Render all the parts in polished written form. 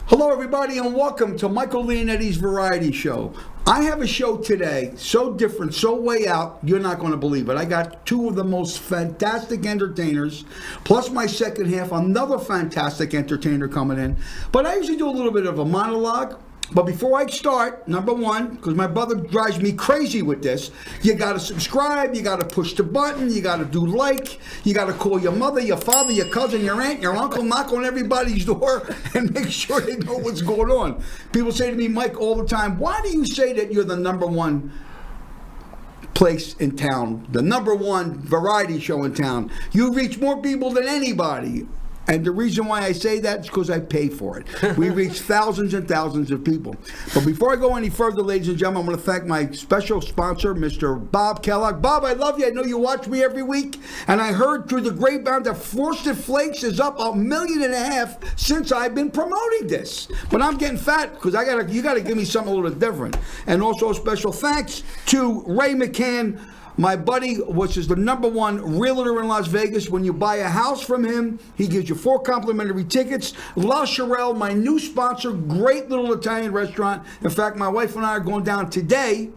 Hello, everybody, and welcome to Michael Leonetti's Variety Show. I have a show today, so different, so way out, you're not going to believe it. I got two of the most fantastic entertainers, plus my second half, another fantastic entertainer coming in. But I usually do a little bit of a monologue. But before I start, number one, because my brother drives me crazy with this, you got to subscribe, you got to push the button, you got to do like, you got to call your mother, your father, your cousin, your aunt, your uncle, knock on everybody's door and make sure they know what's going on. People say to me, Mike, all the time, why do you say that you're the number one place in town, the number one variety show in town? You reach more people than anybody. And the reason why I say that is because I pay for it. We reach thousands and thousands of people. But before I go any further, ladies and gentlemen, I want to thank my special sponsor, Mr. Bob Kellogg. Bob, I love you. I know you watch me every week. And I heard through the grapevine that Frosted Flakes is up 1.5 million since I've been promoting this. But I'm getting fat because you got to give me something a little bit different. And also a special thanks to Ray McCann, my buddy, which is the number one realtor in Las Vegas. When you buy a house from him, he gives you 4 complimentary tickets. La Chorelle, my new sponsor, great little Italian restaurant. In fact, my wife and I are going down today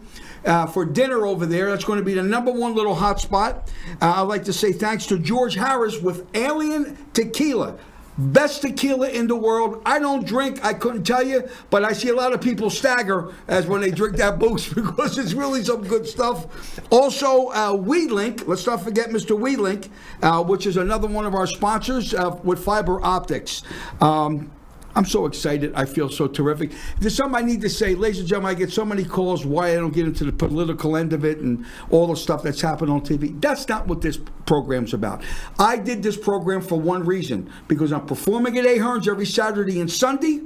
for dinner over there. That's going to be the number one little hot spot. I'd like to say thanks to George Harris with Alien Tequila. Best tequila in the world. I don't drink, I couldn't tell you, but I see a lot of people stagger as when they drink that boost because it's really some good stuff. Also, WeLink, let's not forget Mr. WeLink, which is another one of our sponsors with fiber optics. I'm so excited. I feel so terrific. There's something I need to say. Ladies and gentlemen, I get so many calls why I don't get into the political end of it and all the stuff that's happened on TV. That's not what this program's about. I did this program for one reason, because I'm performing at Ahern's every Saturday and Sunday.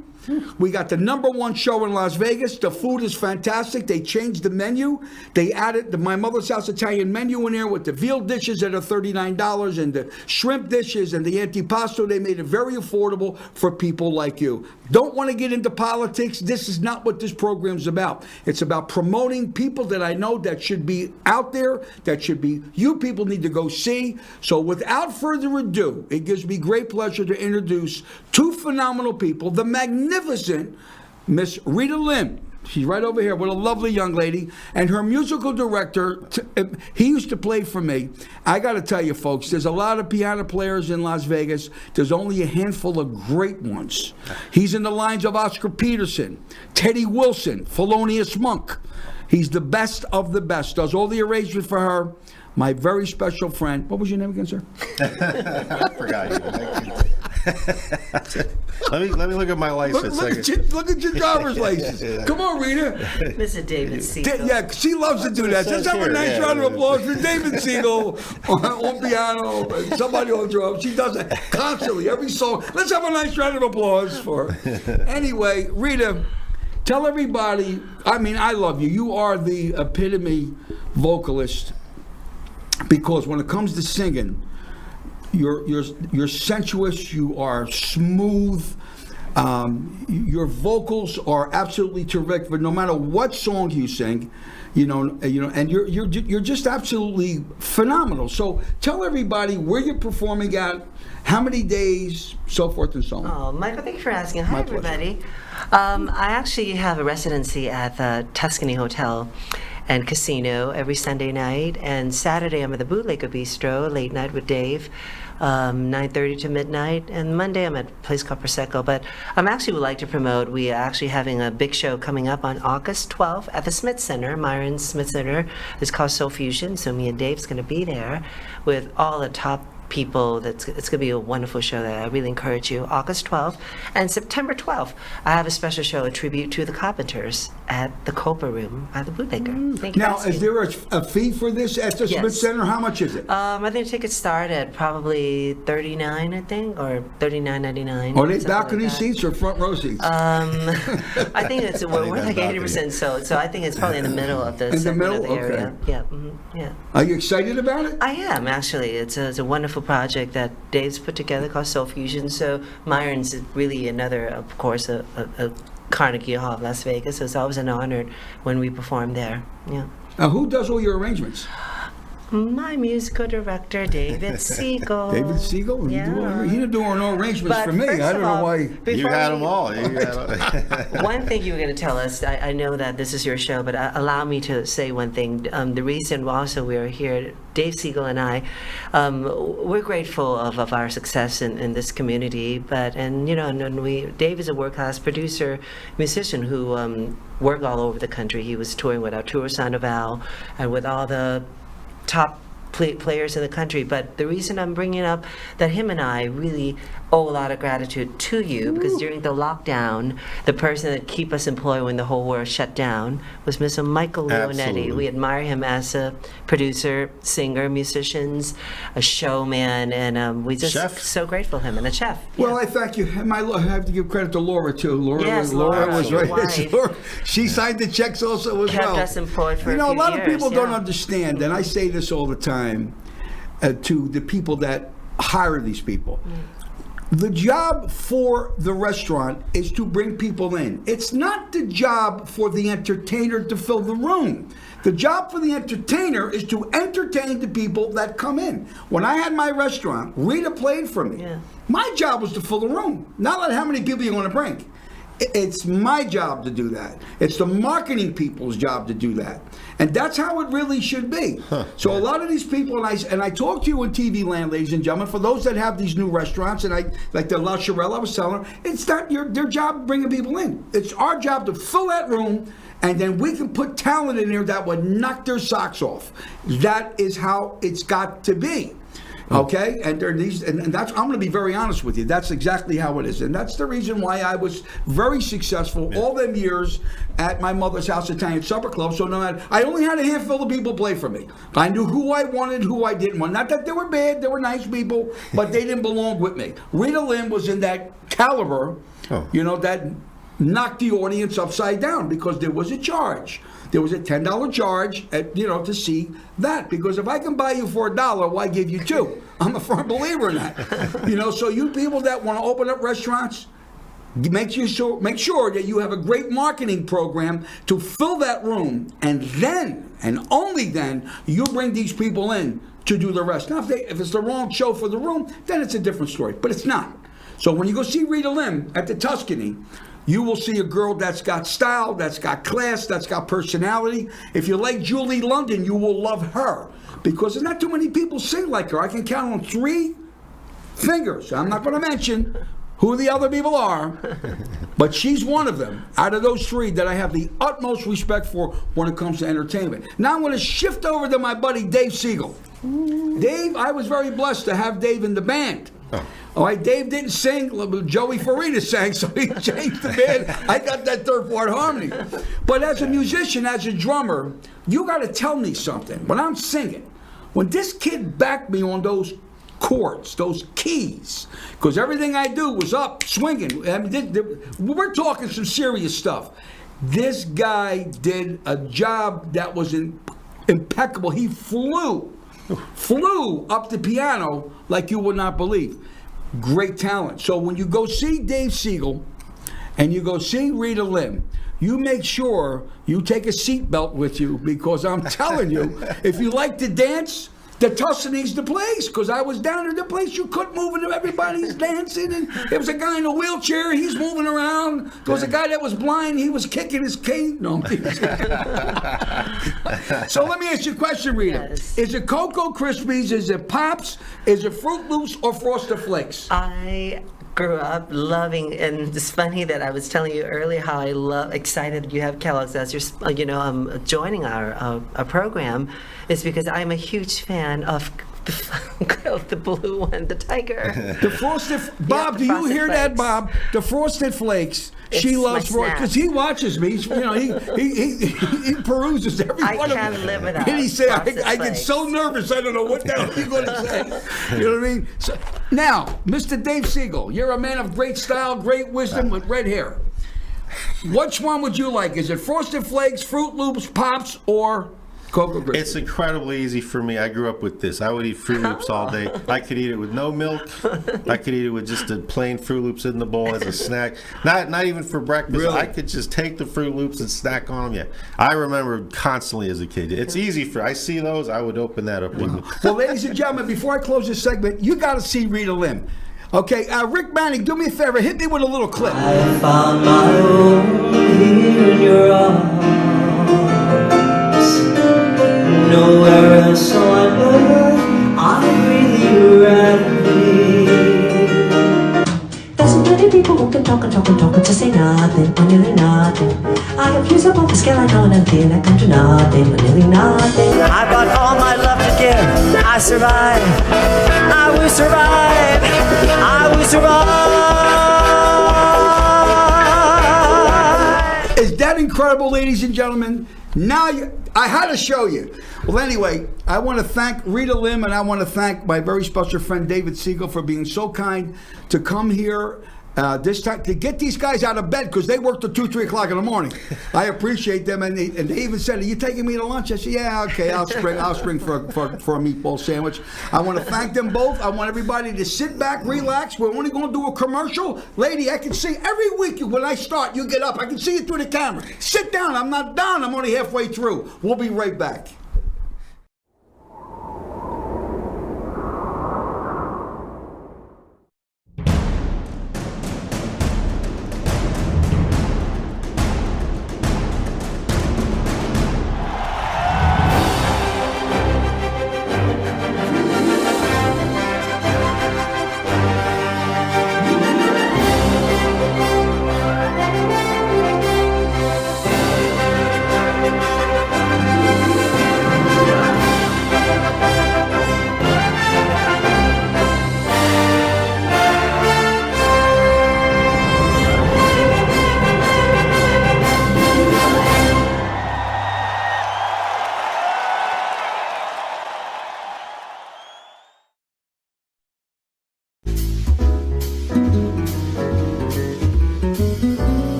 We got the number one show in Las Vegas. The food is fantastic. They changed the menu. They added the My Mother's House Italian menu in there with the veal dishes that are $39 and the shrimp dishes and the antipasto. They made it very affordable for people like you. Don't want to get into politics. This is not what this program's about. It's about promoting people that I know that should be out there, that should be, you people need to go see. So without further ado, it gives me great pleasure to introduce two phenomenal people, the magnificent Miss Rita Lim. She's right over here. What a lovely young lady. And her musical director, he used to play for me. I got to tell you, folks, there's a lot of piano players in Las Vegas. There's only a handful of great ones. He's in the lines of Oscar Peterson, Teddy Wilson, Thelonious Monk. He's the best of the best. Does all the arrangements for her. My very special friend. What was your name again, sir? I forgot you. let me look at my license. Look at your driver's license. Come on, Rita. Mr. David Sigel. Yeah, she loves to do that. Let's have a nice round of applause for David Sigel on piano, and somebody on drums. She does it constantly, every song. Let's have a nice round of applause for her. Anyway, Rita, tell everybody, I love you. You are the epitome vocalist, because when it comes to singing, you're sensuous, you are smooth, your vocals are absolutely terrific. But no matter what song you sing, and you're just absolutely phenomenal. So tell everybody where you're performing at, how many days, so forth and so on. Oh, Michael, thank you for asking. Hi, everybody. I actually have a residency at the Tuscany Hotel and Casino every Sunday night, and Saturday I'm at the Bootlegger Bistro, late night with Dave, 9:30 to midnight, and Monday I'm at a place called Prosecco. But I'm actually would like to promote, we are actually having a big show coming up on August 12th at the Smith Center, Myron's Smith Center. It's called Soul Fusion, so me and Dave's going to be there with all the top people. It's going to be a wonderful show that I really encourage you. August 12th and September 12th, I have a special show, a tribute to the Carpenters at the Copa Room at the Bootlegger. Thank you. Now, is there a fee for this at the Smith Center? How much is it? I think tickets start at probably $39, I think, or $39.99. Are they balcony seats or front row seats? I think we're like 80% sold, so I think it's probably in the middle of the area. Okay. Yeah, yeah. Are you excited about it? I am, actually. It's a wonderful project that Dave's put together called Soul Fusion. So Myron's is really another, of course, a Carnegie Hall of Las Vegas. So it's always an honor when we perform there. Yeah. Now, who does all your arrangements? My musical director, David Sigel. David Sigel? Yeah. He didn't do no arrangements But for me. first I don't of know all, why. You before had we- them all. You had One thing you were going to tell us, I know that this is your show, but allow me to say one thing. The reason also we are here, Dave Sigel and I, we're grateful of our success in this community, Dave is a world-class producer, musician who worked all over the country. He was touring with our Tour Sandoval and with all the top players in the country. But the reason I'm bringing up that him and I really owe a lot of gratitude to you, because during the lockdown, the person that kept us employed when the whole world shut down was Mr. Michael Leonetti. Absolutely. We admire him as a producer, singer, musician, a showman, and we just Chef. so grateful him, and a chef. Well, I thank you. And I have to give credit to Laura, too. Yes, Laura was Laura, right. your wife. Laura, she signed the checks also as Kept well. us employed for You know, a a few lot of years, people don't yeah. understand, and I say this all the time to the people that hire these people. The job for the restaurant is to bring people in. It's not the job for the entertainer to fill the room. The job for the entertainer is to entertain the people that come in. When I had my restaurant, Rita played for me. Yeah. My job was to fill the room, not like how many people you're going to bring. It's my job to do that. It's the marketing people's job to do that. And that's how it really should be. So a lot of these people, and I talk to you in TV land, ladies and gentlemen, for those that have these new restaurants, and like the La Chirelle I was telling her, it's not their job bringing people in. It's our job to fill that room, and then we can put talent in there that would knock their socks off. That is how it's got to be. Okay, and there are these, and that's. I'm going to be very honest with you. That's exactly how it is, and that's the reason why I was very successful all them years at my mother's house Italian Supper Club. So no matter, I only had a handful of people play for me. I knew who I wanted, who I didn't want. Not that they were bad; they were nice people, but they didn't belong with me. Rita Lynn was in that caliber, that knocked the audience upside down because there was a charge. There was a $10 charge, to see that. Because if I can buy you for $1, why give you $2? I'm a firm believer in that. So you people that want to open up restaurants, make sure that you have a great marketing program to fill that room, and then, and only then, you bring these people in to do the rest. Now, if it's the wrong show for the room, then it's a different story. But it's not. So when you go see Rita Lim at the Tuscany, you will see a girl that's got style, that's got class, that's got personality. If you like Julie London, you will love her, because there's not too many people sing like her. I can count on 3 fingers. I'm not going to mention who the other people are, but she's one of them out of those 3 that I have the utmost respect for when it comes to entertainment. Now I'm going to shift over to my buddy Dave Sigel. Dave, I was very blessed to have Dave in the band. All right, Dave didn't sing. Joey Farina sang, so he changed the band. I got that 3rd part harmony. But as a musician, as a drummer, you got to tell me something. When I'm singing, when this kid backed me on those chords, those keys, because everything I do was up, swinging. I mean, we're talking some serious stuff. This guy did a job that was impeccable. He flew up the piano like you would not believe. Great talent. So when you go see Dave Sigel and you go see Rita Lim, you make sure you take a seatbelt with you, because I'm telling you, if you like to dance, the Tuscany's the place, because I was down at the place, you couldn't move, and everybody's dancing, and there was a guy in a wheelchair, he's moving around. There was a guy that was blind, he was kicking his cane. No, I'm kidding. So let me ask you a question, Rita. Yes. Is it Cocoa Krispies, is it Pops, is it Fruit Loops, or Frosted Flakes? I grew up loving, and it's funny that I was telling you earlier how excited you have Kellogg's as you're, joining our program, is because I'm a huge fan of the blue one, the tiger. The Frosted, Bob, the do you Frosted hear that, Flakes. Bob? The Frosted Flakes. She It's loves my because snack. he watches me. He peruses every I one of can't them. live without And he said, Frosted I get Flakes. so nervous. I don't know what the hell you're going to say. You know what I mean? So, now, Mr. Dave Sigel, you're a man of great style, great wisdom, with red hair. Which one would you like? Is it Frosted Flakes, Fruit Loops, Pops, or Cocoa Krispies. It's incredibly easy for me. I grew up with this. I would eat Fruit Loops all day. I could eat it with no milk. I could eat it with just a plain Fruit Loops in the bowl as a snack. Not even for breakfast. Really? I could just take the Fruit Loops and snack on them. Yeah, I remember constantly as a kid. It's easy for. I see those. I would open that up. Well, ladies and gentlemen, before I close this segment, you got to see Rita Lim. Okay, Rick Manning, do me a favor. Hit me with a little clip. I found my home here in your arms. Nowhere else on earth I'd really rather be. There's so many people who can talk and talk and talk and just say nothing, or nearly nothing. I have used up all the skill I know and everything that come to nothing, but nearly nothing. I've got all my love to give. I survive. I will survive. I will survive. Is that incredible, ladies and gentlemen? Now I had to show you. Well, anyway, I want to thank Rita Lim, and I want to thank my very special friend David Sigel for being so kind to come here this time to get these guys out of bed, because they work till 2, 3 o'clock in the morning. I appreciate them, and they even said, "Are you taking me to lunch?" I said, "Yeah, okay, I'll spring for a meatball sandwich." I want to thank them both. I want everybody to sit back, relax. We're only going to do a commercial. Lady, I can see every week when I start, you get up. I can see you through the camera. Sit down. I'm not done. I'm only halfway through. We'll be right back.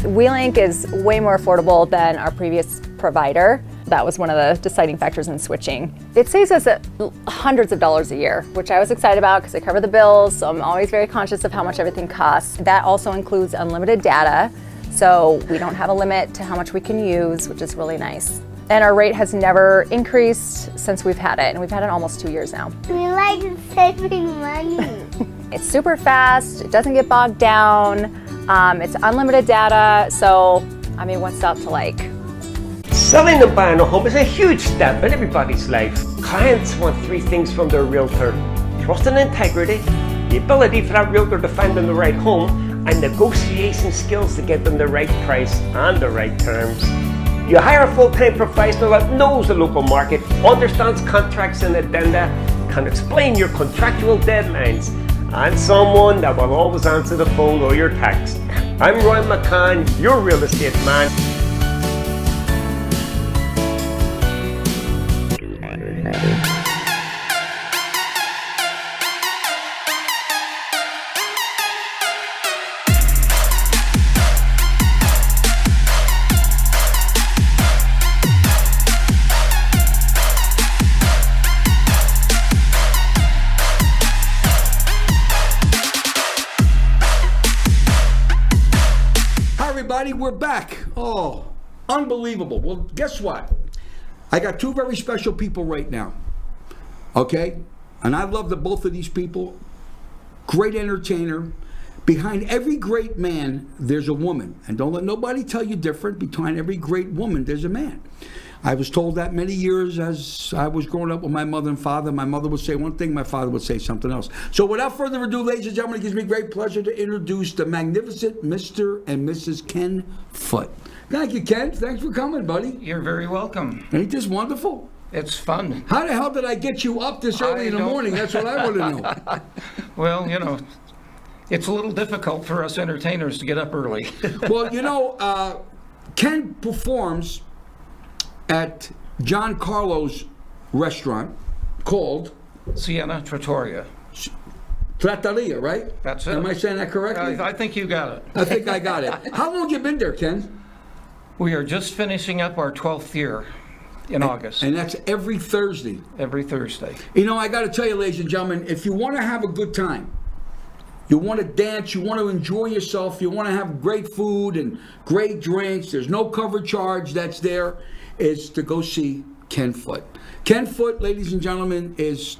WeLink is way more affordable than our previous provider. That was one of the deciding factors in switching. It saves us hundreds of dollars a year, which I was excited about because I cover the bills, so I'm always very conscious of how much everything costs. That also includes unlimited data, so we don't have a limit to how much we can use, which is really nice. And our rate has never increased since we've had it, and we've had it almost 2 years now. We like saving money. It's super fast, it doesn't get bogged down, it's unlimited data, so I mean, what's not to like? Selling and buying a home is a huge step in everybody's life. Clients want 3 things from their realtor: trust and integrity, the ability for that realtor to find them the right home, and negotiation skills to get them the right price and the right terms. You hire a full-time professional that knows the local market, understands contracts and addenda, can explain your contractual deadlines, and someone that will always answer the phone or your text. I'm Roy McCann, your real estate man. We're back. Oh, unbelievable. Well, guess what? I got 2 very special people right now. Okay? And I love the both of these people. Great entertainer. Behind every great man, there's a woman. And don't let nobody tell you different. Behind every great woman, there's a man. I was told that many years as I was growing up with my mother and father. My mother would say one thing, my father would say something else. So without further ado, ladies and gentlemen, it gives me great pleasure to introduce the magnificent Mr. and Mrs. Ken Foote. Thank you, Ken. Thanks for coming, buddy. You're very welcome. Ain't this wonderful? It's fun. How the hell did I get you up this early in the morning? That's what I want to know. Well, you know, it's a little difficult for us entertainers to get up early. Well, you know, Ken performs at John Carlo's restaurant called Sienna Trattoria. Trattoria, right? That's it. Am I saying that correctly? I think you got it. I think I got it. How long you been there, Ken? We are just finishing up our 12th year in August, And that's every Thursday. every Thursday. You know, I got to tell you, ladies and gentlemen, if you want to have a good time, you want to dance, you want to enjoy yourself, you want to have great food and great drinks, there's no cover charge that's there, is to go see Ken Foot. Ken Foot, ladies and gentlemen, is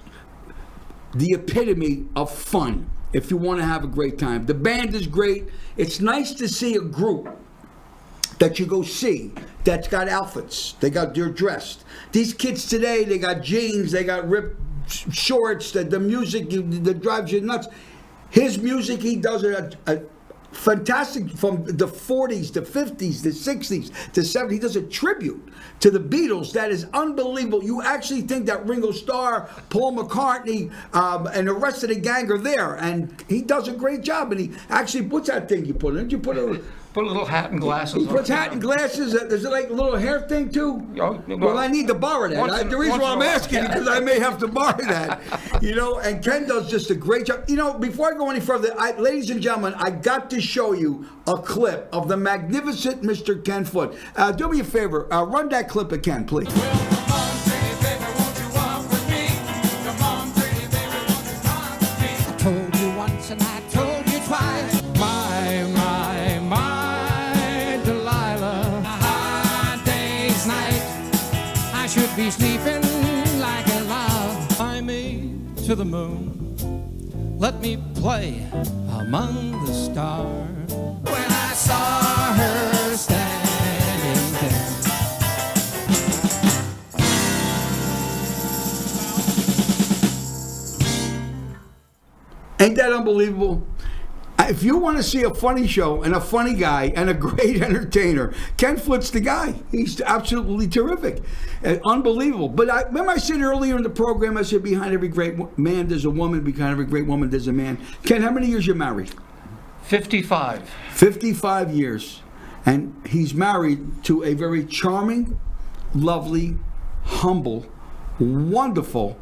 the epitome of fun if you want to have a great time. The band is great. It's nice to see a group that you go see that's got outfits. They're dressed. These kids today, they got jeans, they got ripped shorts, the music that drives you nuts. His music, he does a fantastic, from the 40s, the 50s, the 60s, the 70s. He does a tribute to the Beatles that is unbelievable. You actually think that Ringo Starr, Paul McCartney, and the rest of the gang are there, and he does a great job. And he actually, what's that thing you put in? You put a Put a little hat and glasses He on. puts hat and glasses. Is it like a little hair thing too? Oh, Well, I need to borrow that. The reason why I'm asking is because I may have to borrow that. And Ken does just a great job. Before I go any further, ladies and gentlemen, I got to show you a clip of the magnificent Mr. Ken Foot. Do me a favor. Run that clip of Ken, please. I told you once and I told you twice. My Delilah. A hard day's night. I should be sleeping like a log. Fly me to the moon. Let me play among the stars. When I saw her standing there. Ain't that unbelievable? If you want to see a funny show and a funny guy and a great entertainer, Ken Foot's the guy. He's absolutely terrific. Unbelievable. But remember I said earlier in the program, I said behind every great man there's a woman, behind every great woman there's a man. Ken, how many years you married? 55. 55 years. And he's married to a very charming, lovely, humble, wonderful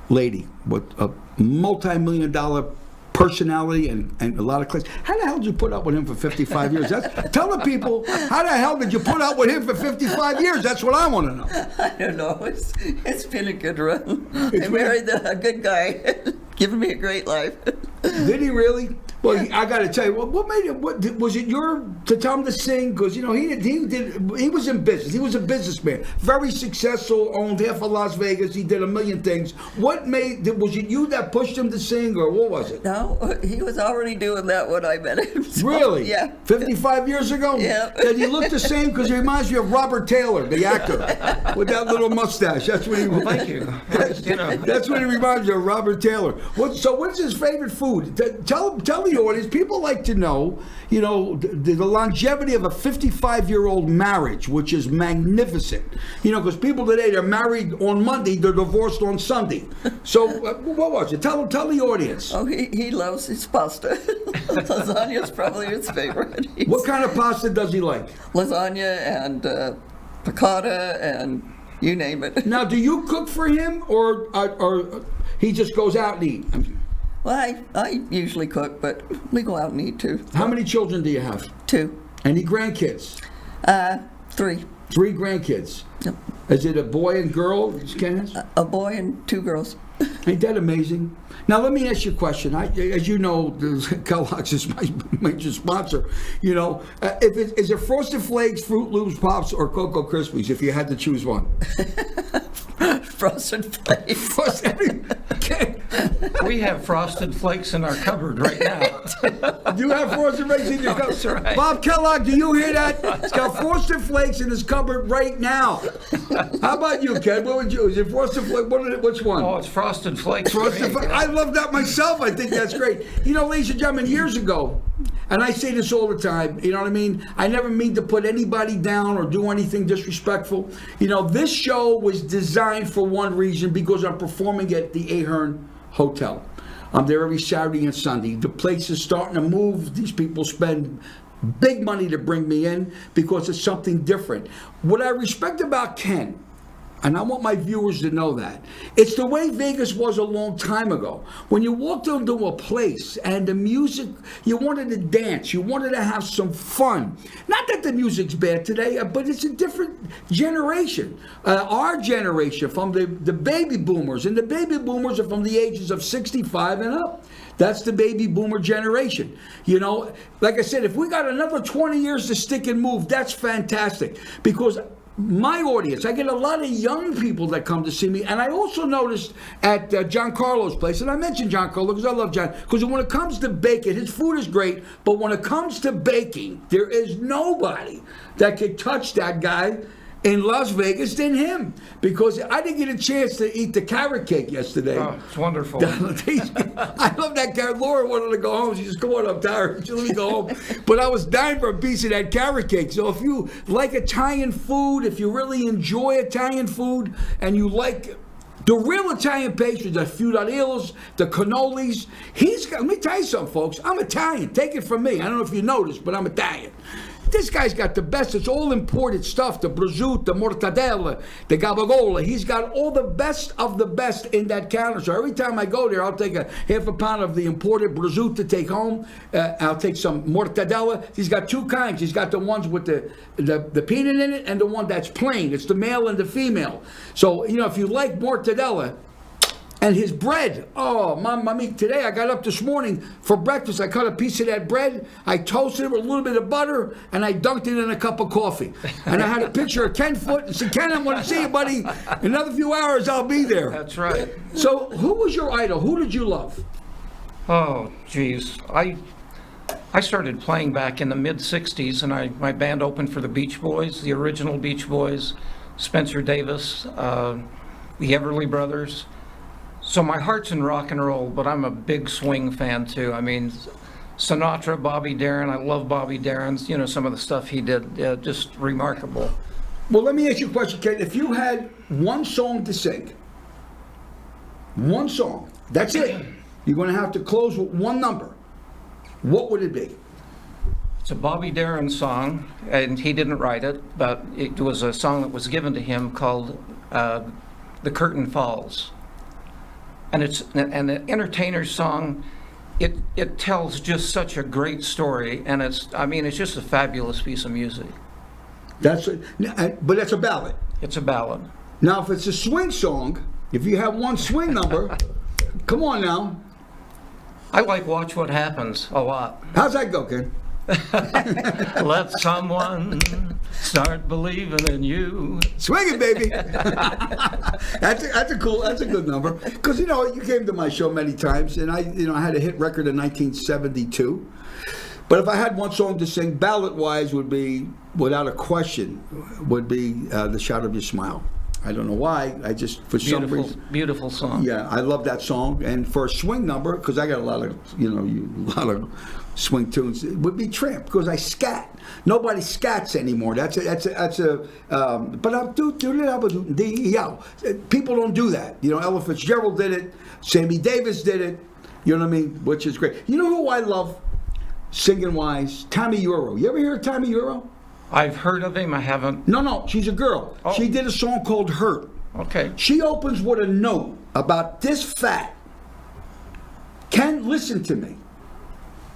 lady with a multi-million-dollar personality and a lot of class. How the hell did you put up with him for 55 years? Tell the people, how the hell did you put up with him for 55 years? That's what I want to know. I don't know. It's been a good run. I married a good guy, giving me a great life. Did he really? Well, I got to tell you, what made it? Was it to tell him to sing? Because he was in business. He was a businessman, very successful. Owned half of Las Vegas. He did a million things. Was it you that pushed him to sing, or what was it? No, he was already doing that when I met him. So, Really? Yeah. 55 years ago? Yeah. Did he look the same? Because he reminds me of Robert Taylor, the actor, with that little mustache. That's what he. Thank you. That's what he reminds me of, Robert Taylor. What's his favorite food? Tell the audience. People like to know, the longevity of a 55-year-old marriage, which is magnificent. Because people today, they're married on Monday, they're divorced on Sunday. So, what was it? Tell the audience. Oh, he loves his pasta. Lasagna is probably his favorite. What kind of pasta does he like? Lasagna and piccata and you name it. Now, do you cook for him, or he just goes out and eat? Well, I usually cook, but we go out and eat too. How many children do you have? 2. Any grandkids? 3. 3 grandkids. Yep. Is it a boy and girl? A boy and 2 girls. Ain't that amazing? Now, let me ask you a question. As you know, Kellogg's is my major sponsor. Is it Frosted Flakes, Fruit Loops, Pops, or Cocoa Krispies, if you had to choose one? Frosted Flakes. We have Frosted Flakes in our cupboard right now. Do you have Frosted Flakes in your cupboard? That's right. Bob Kellogg, do you hear that? It's got Frosted Flakes in his cupboard right now. How about you, Ken? What would you? Is it Frosted Flakes? Which one? Oh, it's Frosted Flakes. Frosted Flakes. I love that myself. I think that's great. Ladies and gentlemen, years ago, and I say this all the time, you know what I mean? I never mean to put anybody down or do anything disrespectful. This show was designed for one reason, because I'm performing at the Ahern Hotel. I'm there every Saturday and Sunday. The place is starting to move. These people spend big money to bring me in because it's something different. What I respect about Ken, And I want my viewers to know that. It's the way Vegas was a long time ago. When you walked into a place and the music, you wanted to dance, you wanted to have some fun. Not that the music's bad today, but it's a different generation. Our generation, from the baby boomers, and the baby boomers are from the ages of 65 and up. That's the baby boomer generation. You know, like I said, if we got another 20 years to stick and move, that's fantastic. Because my audience, I get a lot of young people that come to see me, and I also noticed at John Carlo's place, and I mentioned John Carlo because I love John, because when it comes to baking, his food is great, but when it comes to baking, there is nobody that can touch that guy in Las Vegas than him, because I didn't get a chance to eat the carrot cake yesterday. Oh, it's wonderful. I love that carrot. Laura wanted to go home. She says, come on, I'm tired. Let me go home. But I was dying for a piece of that carrot cake. So if you like Italian food, if you really enjoy Italian food, and you like the real Italian pastries, the fiudarilos, the cannolis, let me tell you something, folks. I'm Italian. Take it from me. I don't know if you noticed, but I'm Italian. This guy's got the best. It's all imported stuff. The prosciutto, the mortadella, the gabagola. He's got all the best of the best in that counter. So every time I go there, I'll take a half a pound of the imported prosciutto to take home. I'll take some mortadella. He's got two kinds. He's got the ones with the peanut in it and the one that's plain. It's the male and the female. So, you know, if you like mortadella, and his bread, oh, mamma mia. Today I got up this morning for breakfast. I cut a piece of that bread, I toasted it with a little bit of butter, and I dunked it in a cup of coffee. And I had a picture of Ken Foot and said, Ken, I want to see you, buddy. In another few hours, I'll be there. That's right. So who was your idol? Who did you love? Oh, geez. I started playing back in the mid-'60s, and my band opened for the Beach Boys, the original Beach Boys, Spencer Davis, the Everly Brothers. So my heart's in rock and roll, but I'm a big swing fan too. I mean, Sinatra, Bobby Darin, I love Bobby Darin's, you know, some of the stuff he did, just remarkable. Well, let me ask you a question, Ken. If you had one song to sing, one song, that's it. You're going to have to close with one number. What would it be? It's a Bobby Darin song, and he didn't write it, but it was a song that was given to him called The Curtain Falls. And it's an entertainer's song. It tells just such a great story, and it's just a fabulous piece of music. But that's a ballad. It's a ballad. Now, if it's a swing song, if you have one swing number, come on now. I like Watch What Happens a lot. How's that go, Ken? Let someone start believing in you. Swing it, baby. That's a good number. Because, you know, you came to my show many times, and I had a hit record in 1972. But if I had one song to sing, ballad-wise, would be, without a question, The Shadow of Your Smile. I don't know why. I just, for some reason. Beautiful song. Yeah, I love that song. And for a swing number, because I got a lot of swing tunes, it would be Tramp, because I scat. Nobody scats anymore. That's a. But people don't do that. You know, Ella Fitzgerald did it. Sammy Davis did it. You know what I mean? Which is great. You know who I love, singing wise? Tommy Euro. You ever hear of Tommy Euro? I've heard of him. I haven't. No, she's a girl. Oh. She did a song called Hurt. Okay. She opens with a note about this fat. Ken, listen to me.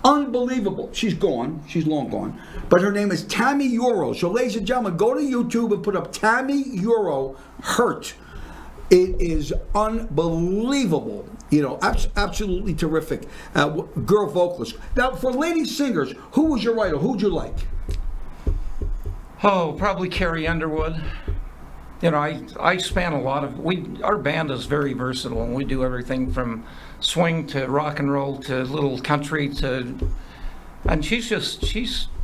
Unbelievable. She's gone. She's long gone. But her name is Tammy Euro. So, ladies and gentlemen, go to YouTube and put up Tammy Euro Hurt. It is unbelievable. You know, absolutely terrific. Girl vocalist. Now, for lady singers, who was your idol? Who'd you like? Oh, probably Carrie Underwood. You know, I span a lot of, our band is very versatile, and we do everything from swing to rock and roll to little country and she's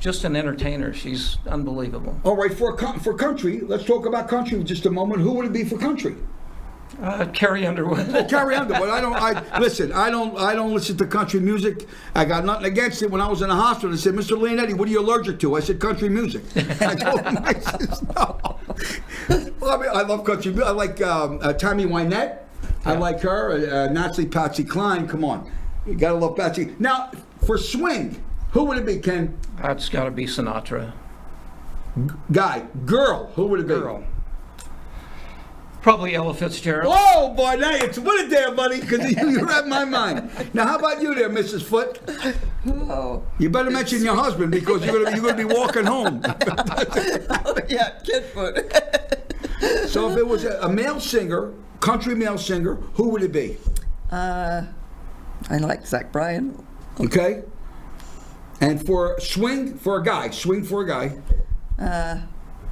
just an entertainer. She's unbelievable. All right, for country, let's talk about country for just a moment. Who would it be for country? Carrie Underwood. Oh, Carrie Underwood. I don't listen to country music. I got nothing against it. When I was in the hospital, they said, Mr. Leonetti, what are you allergic to? I said, country music. I told them, I said, no. Well, I mean, I love country music. I like Tammy Wynette. I like her. Nancy Patsy Cline. Come on. You got to love Patsy. Now, for swing, who would it be, Ken? That's got to be Sinatra. Guy. Girl, who would it be? Girl. Probably Ella Fitzgerald. Oh boy, now you put it there, buddy, because you read my mind. Now, how about you there, Mrs. Foot? Oh, You better mention your husband because you're gonna be walking home. oh yeah, Kidfoot. So if it was a male singer, country male singer, who would it be? I like Zach Bryan. Okay. And for swing for a guy.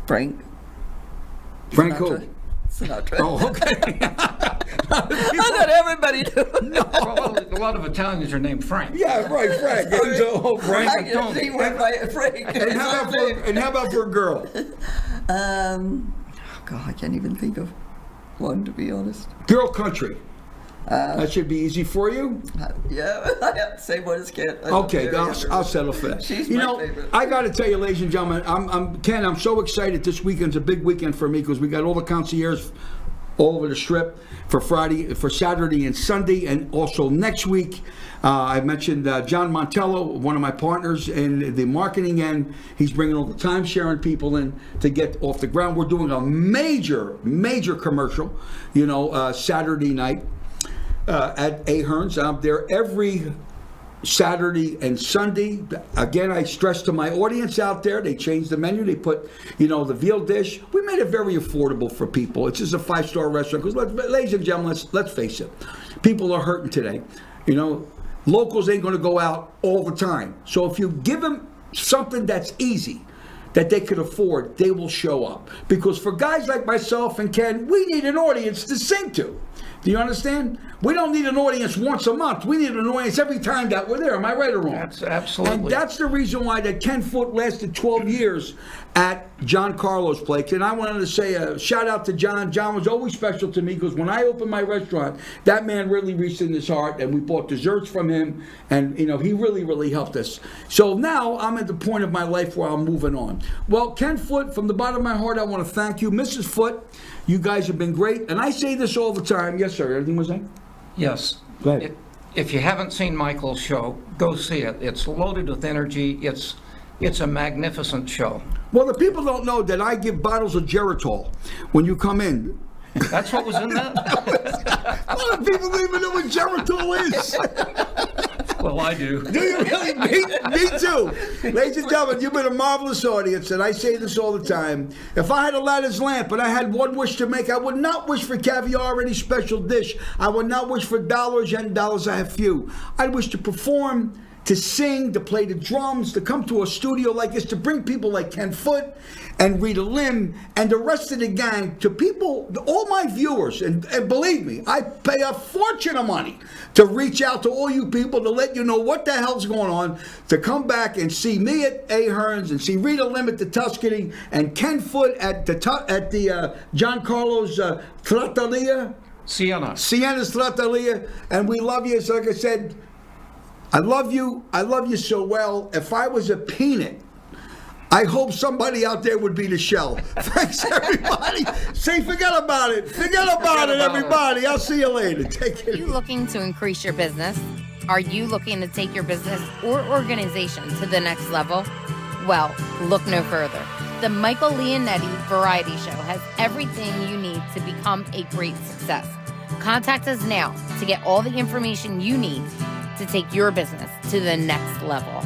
Frank Frank Sinatra. who? Sinatra. Oh, okay. I thought everybody knew. Well, a lot of Italians are named Frank. Yeah, right, Frank. And so, Frank. I didn't see where Frank. And how about for a girl? God, I can't even think of one, to be honest. Girl country. That should be easy for you. Yeah, I have to say what is Kit. Okay, I'll settle for that. She's you my know, favorite. I got to tell you, ladies and gentlemen, Ken, I'm so excited. This weekend's a big weekend for me because we got all the concierges all over the strip for Saturday and Sunday, and also next week. I mentioned John Montello, one of my partners in the marketing end. He's bringing all the time-sharing people in to get off the ground. We're doing a major commercial, Saturday night at Ahern's. I'm there every Saturday and Sunday. Again, I stress to my audience out there, they changed the menu. They put, the veal dish. We made it very affordable for people. It's just a 5-star restaurant. Because, ladies and gentlemen, let's face it. People are hurting today. Locals ain't going to go out all the time. So if you give them something that's easy, that they could afford, they will show up. Because for guys like myself and Ken, we need an audience to sing to. Do you understand? We don't need an audience once a month. We need an audience every time that we're there. Am I right or wrong? That's absolutely. And that's the reason why that Ken Foot lasted 12 years at John Carlo's place. And I wanted to say a shout out to John. John was always special to me because when I opened my restaurant, that man really reached in his heart, and we bought desserts from him, and he really helped us. So now I'm at the point of my life where I'm moving on. Well, Ken Foot, from the bottom of my heart, I want to thank you. Mrs. Foot, you guys have been great. And I say this all the time. Yes, sir. Anything was saying? Yes. Go ahead. If you haven't seen Michael's show, go see it. It's loaded with energy. It's a magnificent show. Well, the people don't know that I give bottles of Geritol when you come in. That's what was in that? A lot of people don't even know what Geritol is. Well, I do. Do you really? Me too. Ladies and gentlemen, you've been a marvelous audience, and I say this all the time. If I had Aladdin's lamp and I had one wish to make, I would not wish for caviar or any special dish. I would not wish for dollars and dollars. I have few. I'd wish to perform, to sing, to play the drums, to come to a studio like this, to bring people like Ken Foot and Rita Lim and the rest of the gang, to people, all my viewers, and believe me, I pay a fortune of money to reach out to all you people to let you know what the hell's going on, to come back and see me at Ahern's and see Rita Lim at the Tuscany and Ken Foot at the John Carlo's Trattoria. Siena's Trattoria, and we love you. So like I said, I love you so well. If I was a peanut, I hope somebody out there would be the shell. Thanks, everybody. Say, forget about it. Forget about it, everybody. I'll see you later. Take care. Are you looking to increase your business? Are you looking to take your business or organization to the next level? Well, look no further. The Michael Leonetti Variety Show has everything you need to become a great success. Contact us now to get all the information you need to take your business to the next level.